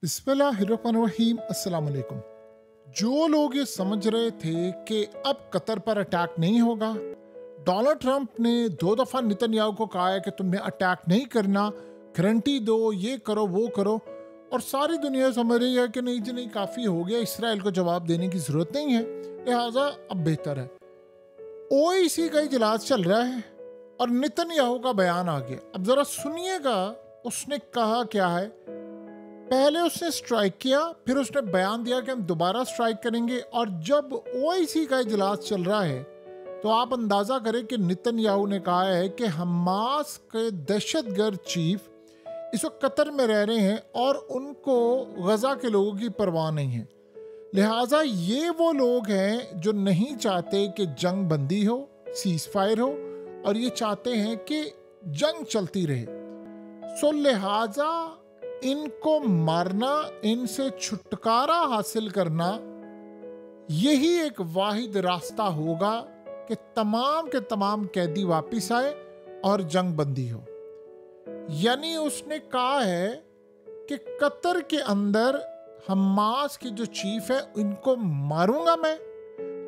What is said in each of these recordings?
बिस्मिल्लाहिर्रहमानिर्रहीम अस्सलाम वालेकुम। जो लोग ये समझ रहे थे कि अब कतर पर अटैक नहीं होगा, डोनाल्ड ट्रंप ने 2 दफ़ा नेतन्याहू को कहा है कि तुमने अटैक नहीं करना, गारंटी दो, ये करो वो करो, और सारी दुनिया समझ रही है कि नहीं जी नहीं, काफ़ी हो गया, इसराइल को जवाब देने की ज़रूरत नहीं है, लिहाजा अब बेहतर है। ओआईसी का इजलास चल रहा है और नेतन्याहू का बयान आ गया। अब ज़रा सुनिएगा उसने कहा क्या है। पहले उसने स्ट्राइक किया, फिर उसने बयान दिया कि हम दोबारा स्ट्राइक करेंगे, और जब ओआईसी का इजलास चल रहा है तो आप अंदाज़ा करें कि नेतन्याहू ने कहा है कि हमास के दहशतगर्द चीफ इस वक्त कतर में रह रहे हैं और उनको गजा के लोगों की परवाह नहीं है। लिहाजा ये वो लोग हैं जो नहीं चाहते कि जंग बंदी हो, सीज फायर हो, और ये चाहते हैं कि जंग चलती रहे। सो लिहाजा इनको मारना, इनसे छुटकारा हासिल करना, यही एक वाहिद रास्ता होगा कि तमाम के तमाम कैदी वापस आए और जंग बंदी हो। यानी उसने कहा है कि कतर के अंदर हमास के जो चीफ है इनको मारूंगा मैं,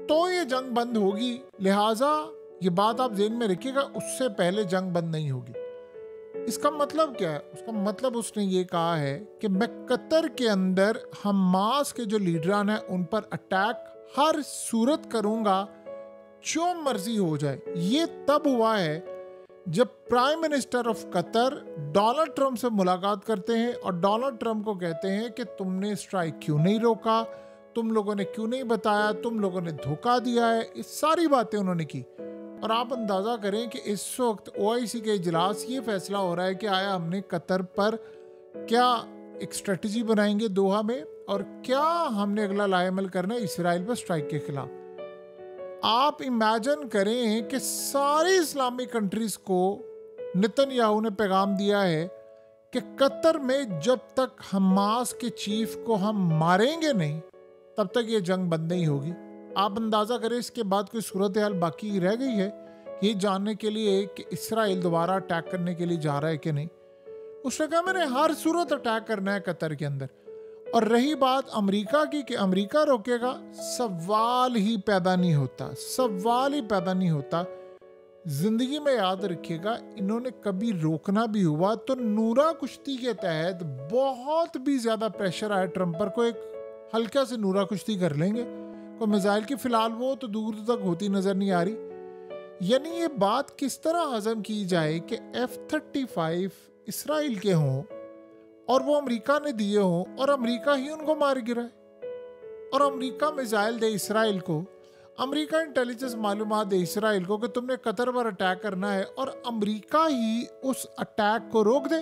तो ये जंग बंद होगी। लिहाजा ये बात आप ज़हन में रखिएगा, उससे पहले जंग बंद नहीं होगी। इसका मतलब क्या है? उसका मतलब उसने ये कहा है कि मैं कतर के अंदर हमास के जो लीडरान हैं उन पर अटैक हर सूरत करूंगा, जो मर्जी हो जाए। ये तब हुआ है जब prime minister of Qatar Donald Trump से मुलाकात करते हैं और डोनाल्ड ट्रंप को कहते हैं कि तुमने स्ट्राइक क्यों नहीं रोका, तुम लोगों ने क्यों नहीं बताया, तुम लोगों ने धोखा दिया है। इस सारी बातें उन्होंने की। और आप अंदाज़ा करें कि इस वक्त ओआईसी के इजलास ये फैसला हो रहा है कि आया हमने कतर पर क्या एक स्ट्रेटजी बनाएंगे दोहा में, और क्या हमने अगला लाएमल करना है इसराइल पर स्ट्राइक के खिलाफ। आप इमेजिन करें कि सारी इस्लामिक कंट्रीज को नेतन्याहू ने पैगाम दिया है कि कतर में जब तक हमास के चीफ को हम मारेंगे नहीं, तब तक ये जंग बंद नहीं होगी। आप अंदाज़ा करें इसके बाद कोई सूरत हाल बाकी रह गई है ये जानने के लिए कि इसराइल दोबारा अटैक करने के लिए जा रहा है कि नहीं। उसने कहा मैंने हर सूरत अटैक करना है कतर के अंदर। और रही बात अमेरिका की कि अमेरिका रोकेगा, सवाल ही पैदा नहीं होता, सवाल ही पैदा नहीं होता। जिंदगी में याद रखिएगा, इन्होंने कभी रोकना भी हुआ तो नूरा कुश्ती के तहत बहुत भी ज्यादा प्रेशर आया ट्रंप पर, को एक हल्का से नूरा कुश्ती कर लेंगे। को मिसाइल की फिलहाल वो तो दूर तक होती नजर नहीं आ रही। यानी ये बात किस तरह हजम की जाए कि F-35 इसराइल के हों और वो अमेरिका ने दिए हों और अमेरिका ही उनको मार गिराए, और अमेरिका मिसाइल दे इसराइल को, अमेरिका इंटेलिजेंस मालूमात दे इसराइल को कि तुमने कतर पर अटैक करना है, और अमेरिका ही उस अटैक को रोक दे।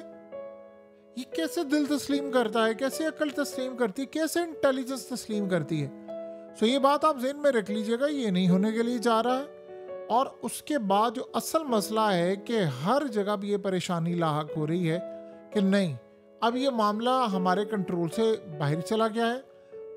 ये कैसे दिल तस्लीम करता है, कैसे अकल तस्लीम करती है, कैसे इंटेलिजेंस तस्लीम करती है। सो ये बात आप ज़हन में रख लीजिएगा, ये नहीं होने के लिए जा रहा है। और उसके बाद जो असल मसला है कि हर जगह भी ये परेशानी लाहक हो रही है कि नहीं, अब ये मामला हमारे कंट्रोल से बाहर चला गया है।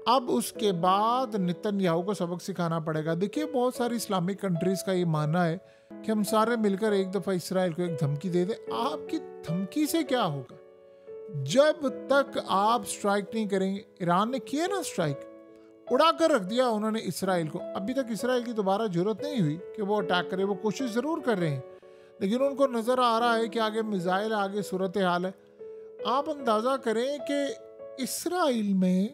अब उसके बाद नेतन्याहू को सबक सिखाना पड़ेगा। देखिए, बहुत सारी इस्लामिक कंट्रीज़ का ये मानना है कि हम सारे मिलकर एक दफ़ा इसराइल को एक धमकी दे दें। आपकी धमकी से क्या होगा जब तक आप स्ट्राइक नहीं करेंगे। ईरान ने किया ना स्ट्राइक, उड़ा कर रख दिया उन्होंने इसराइल को। अभी तक इसराइल की दोबारा जरूरत नहीं हुई कि वो अटैक करे। वो कोशिश ज़रूर कर रहे हैं, लेकिन उनको नज़र आ रहा है कि आगे मिसाइल, आगे सूरत हाल है। आप अंदाज़ा करें कि इसराइल में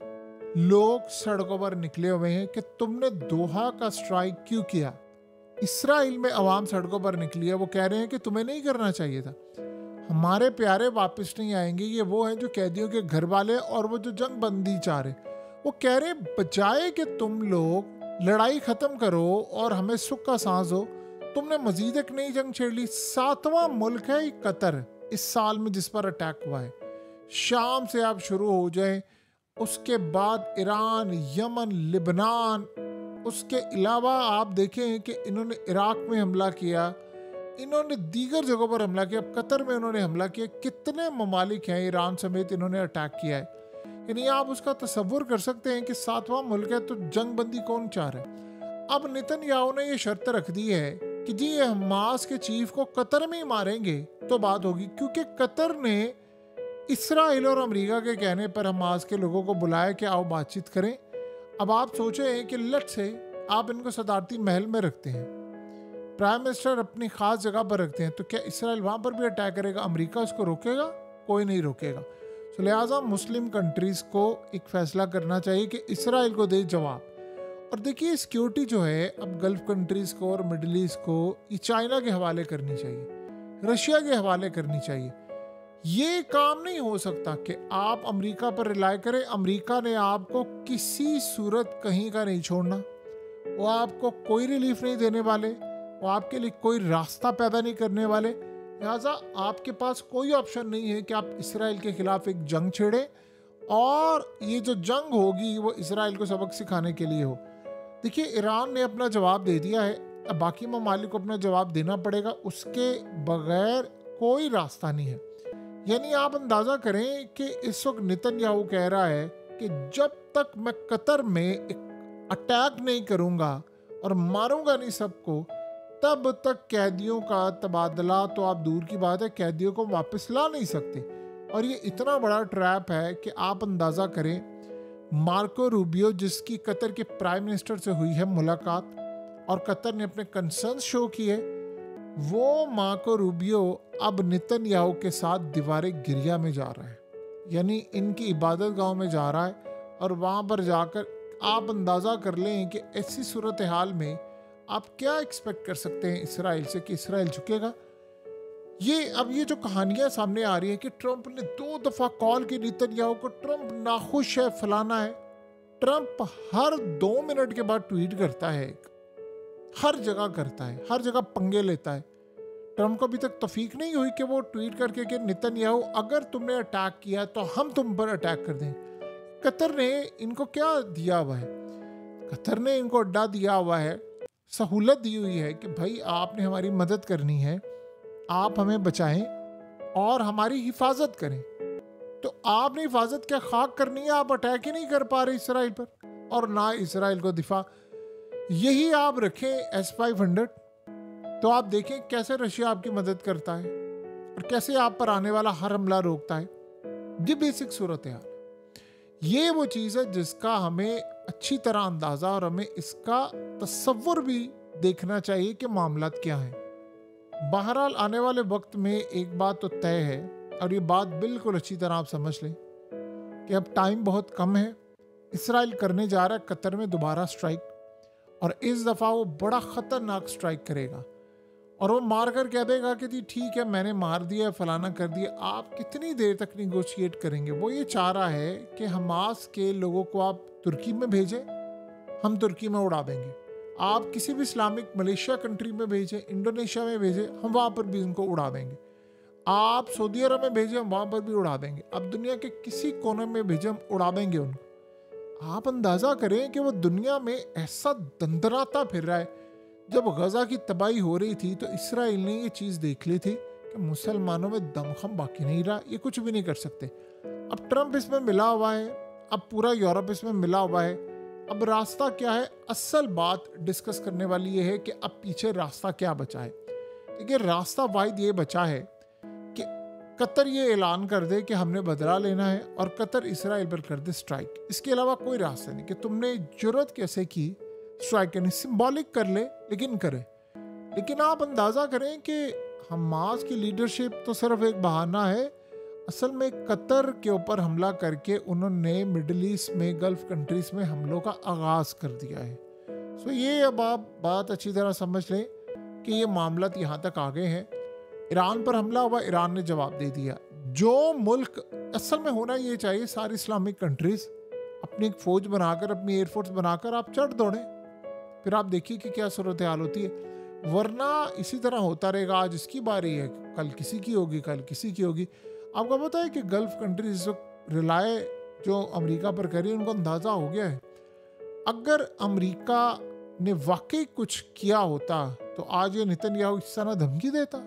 लोग सड़कों पर निकले हुए हैं कि तुमने दोहा का स्ट्राइक क्यों किया। इसराइल में अवाम सड़कों पर निकली है, वो कह रहे हैं कि तुम्हें नहीं करना चाहिए था। हमारे प्यारे वापस नहीं आएंगे। ये वो हैं जो कैदियों के घर वाले और वो जो जंग बंदी चाह रहे, वो कह रहे बजाए कि तुम लोग लड़ाई खत्म करो और हमें सुख का सांस हो, तुमने मजीद एक नई जंग छेड़ ली। 7वां मुल्क है कतर इस साल में जिस पर अटैक हुआ है। शाम से आप शुरू हो जाए, उसके बाद ईरान, यमन, लिबनान, उसके अलावा आप देखें कि इन्होंने इराक में हमला किया, इन्होंने दीगर जगहों पर हमला किया, कतर में इन्होंने हमला किया। कितने ममालिक हैं ईरान समेत इन्होंने अटैक किया है। यानी आप उसका तसव्वुर कर सकते हैं कि 7वां मुल्क है तो जंग बंदी कौन चाह रहा है। अब नेतन्याहू ने ये शर्त रख दी है कि जी ये हमास के चीफ को कतर में ही मारेंगे तो बात होगी, क्योंकि कतर ने इसराइल और अमेरिका के कहने पर हमास के लोगों को बुलाया कि आओ बातचीत करें। अब आप सोचें कि लेट से आप इनको सदारती महल में रखते हैं, प्राइम मिनिस्टर अपनी खास जगह पर रखते हैं, तो क्या इसराइल वहाँ पर भी अटैक करेगा? अमेरिका उसको रोकेगा? कोई नहीं रोकेगा। तो लिहाजा मुस्लिम कंट्रीज़ को एक फैसला करना चाहिए कि इसराइल को दे जवाब। और देखिए सिक्योरिटी जो है अब गल्फ कंट्रीज़ को और मिडल ईस्ट को ये चाइना के हवाले करनी चाहिए, रशिया के हवाले करनी चाहिए। ये काम नहीं हो सकता कि आप अमेरिका पर रिलाय करें। अमेरिका ने आपको किसी सूरत कहीं का नहीं छोड़ना, वो आपको कोई रिलीफ नहीं देने वाले, वो आपके लिए कोई रास्ता पैदा नहीं करने वाले। लिहाजा आपके पास कोई ऑप्शन नहीं है कि आप इसराइल के खिलाफ एक जंग छेड़ें और ये जो जंग होगी वो इसराइल को सबक सिखाने के लिए हो। देखिए ईरान ने अपना जवाब दे दिया है, अब बाकी ममालिक को अपना जवाब देना पड़ेगा, उसके बगैर कोई रास्ता नहीं है। यानी आप अंदाज़ा करें कि इस वक्त नेतन्याहू कह रहा है कि जब तक मैं कतर में एक अटैक नहीं करूंगा और मारूंगा नहीं सबको, तब तक कैदियों का तबादला तो आप दूर की बात है, कैदियों को वापस ला नहीं सकते। और ये इतना बड़ा ट्रैप है कि आप अंदाज़ा करें, मार्को रूबियो जिसकी कतर के प्राइम मिनिस्टर से हुई है मुलाकात और कतर ने अपने कंसर्न शो किए, वो मार्को रूबियो अब नेतन्याहू के साथ दीवारे गिरिया में जा रहा है, यानी इनकी इबादत गांव में जा रहा है। और वहाँ पर जाकर आप अंदाज़ा कर लें कि ऐसी सूरत हाल में आप क्या एक्सपेक्ट कर सकते हैं इसराइल से कि इसराइल झुकेगा। ये जो कहानियाँ सामने आ रही है कि ट्रंप ने 2 दफ़ा कॉल की नेतन्याहू को, ट्रंप नाखुश है, फलाना है। ट्रंप हर 2 मिनट के बाद ट्वीट करता है, हर जगह करता है, हर जगह पंगे लेता है। ट्रंप को अभी तक तौफीक नहीं हुई कि वो ट्वीट करके कि नेतन्याहू अगर तुमने अटैक किया तो हम तुम पर अटैक कर देंगे। कतर ने इनको क्या दिया हुआ है? कतर ने इनको अड्डा दिया हुआ है, सहूलत दी हुई है कि भाई आपने हमारी मदद करनी है, आप हमें बचाएं और हमारी हिफाजत करें। तो आपने हिफाजत क्या खाक करनी है? आप अटैक ही नहीं कर पा रहे इसराइल पर और ना इसराइल को दिफा। यही आप रखें S-500 तो आप देखें कैसे रशिया आपकी मदद करता है और कैसे आप पर आने वाला हर हमला रोकता है। ये बेसिक सूरत हाल, ये वो चीज़ है जिसका हमें अच्छी तरह अंदाज़ा और हमें इसका तसव्वुर भी देखना चाहिए कि मामलात क्या है। बहरहाल आने वाले वक्त में एक बात तो तय है और ये बात बिल्कुल अच्छी तरह आप समझ लें कि अब टाइम बहुत कम है। इसराइल करने जा रहा है कतर में दोबारा स्ट्राइक, और इस दफ़ा वो बड़ा ख़तरनाक स्ट्राइक करेगा और वो मार कर कह देगा कि जी ठीक है मैंने मार दिया, फलाना कर दिया। आप कितनी देर तक निगोशिएट करेंगे? वो ये चाह रहा है कि हमास के लोगों को आप तुर्की में भेजें, हम तुर्की में उड़ा देंगे। आप किसी भी इस्लामिक मलेशिया कंट्री में भेजें, इंडोनेशिया में भेजें, हम वहाँ पर भी उनको उड़ा देंगे। आप सऊदी अरब में भेजें, हम वहाँ पर भी उड़ा देंगे। अब दुनिया के किसी कोने में भेजें, हम उड़ा देंगे उनको। आप अंदाज़ा करें कि वो दुनिया में ऐसा दंदराता फिर रहा है। जब गजा की तबाही हो रही थी तो इसराइल ने ये चीज़ देख ली थी कि मुसलमानों में दमखम बाकी नहीं रहा, ये कुछ भी नहीं कर सकते। अब ट्रंप इसमें मिला हुआ है, अब पूरा यूरोप इसमें मिला हुआ है। अब रास्ता क्या है? असल बात डिस्कस करने वाली ये है कि अब पीछे रास्ता क्या बचा है। देखिए रास्ता वाहिद ये बचा है कि कतर ये ऐलान कर दे कि हमने बदला लेना है और कतर इसराइल पर कर दे स्ट्राइक। इसके अलावा कोई रास्ता नहीं कि तुमने जरूरत कैसे की स्ट्राइक करनी, सिंबॉलिक कर ले लेकिन करे। लेकिन आप अंदाज़ा करें कि हमास की लीडरशिप तो सिर्फ एक बहाना है। असल में कतर के ऊपर हमला करके उन्होंने मिडल ईस्ट में, गल्फ कंट्रीज में हमलों का आगाज़ कर दिया है। सो ये अब आप बात अच्छी तरह समझ लें कि ये मामला यहाँ तक आ गए हैं। ईरान पर हमला हुआ, ईरान ने जवाब दे दिया। जो मुल्क असल में होना ये चाहिए, सारी इस्लामिक कंट्रीज अपनी एक फ़ौज बनाकर, अपनी एयरफोर्स बनाकर आप चढ़ दौड़ें, फिर आप देखिए कि क्या सूरत हाल होती है। वरना इसी तरह होता रहेगा, आज इसकी बारी है, कल किसी की होगी, कल किसी की होगी। आपको पता है कि गल्फ कंट्रीज इस वक्त रिलाय जो अमेरिका पर करी, उनको अंदाज़ा हो गया है अगर अमेरिका ने वाकई कुछ किया होता तो आज ये नेतन्याहू इस तरह धमकी देता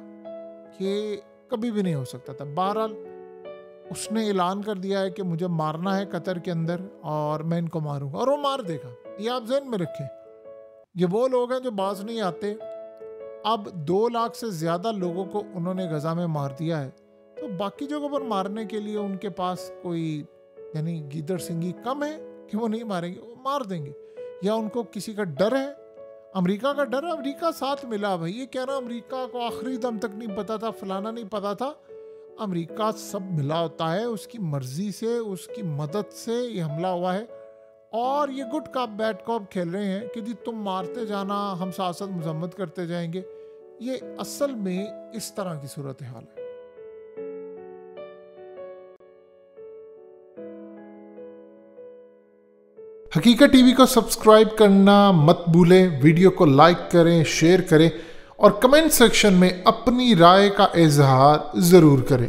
कि कभी भी नहीं हो सकता था। बहरहाल उसने ऐलान कर दिया है कि मुझे मारना है कतर के अंदर और मैं इनको मारूंगा, और वो मार देगा। ये आप ज़हन में रखें। ये वो लोग हैं जो बाज नहीं आते। अब 2 लाख से ज़्यादा लोगों को उन्होंने गजा में मार दिया है, तो तो बाकी जगहों पर मारने के लिए उनके पास कोई यानी गीदड़ सिंगी कम है कि वो नहीं मारेंगे, वो मार देंगे। या उनको किसी का डर है, अमेरिका का डर है, अमेरिका साथ मिला भाई। ये कह रहा अमेरिका को आखिरी दम तक नहीं पता था, फलाना नहीं पता था। अमेरिका सब मिला होता है, उसकी मर्जी से, उसकी मदद से ये हमला हुआ है। और ये गुड कॉप बैड कॉप खेल रहे हैं कि जी तुम मारते जाना, हम साथ साथ मजम्मत करते जाएंगे। ये असल में इस तरह की सूरत हाल है। हकीकत टीवी को सब्सक्राइब करना मत भूलें, वीडियो को लाइक करें, शेयर करें और कमेंट सेक्शन में अपनी राय का इजहार ज़रूर करें।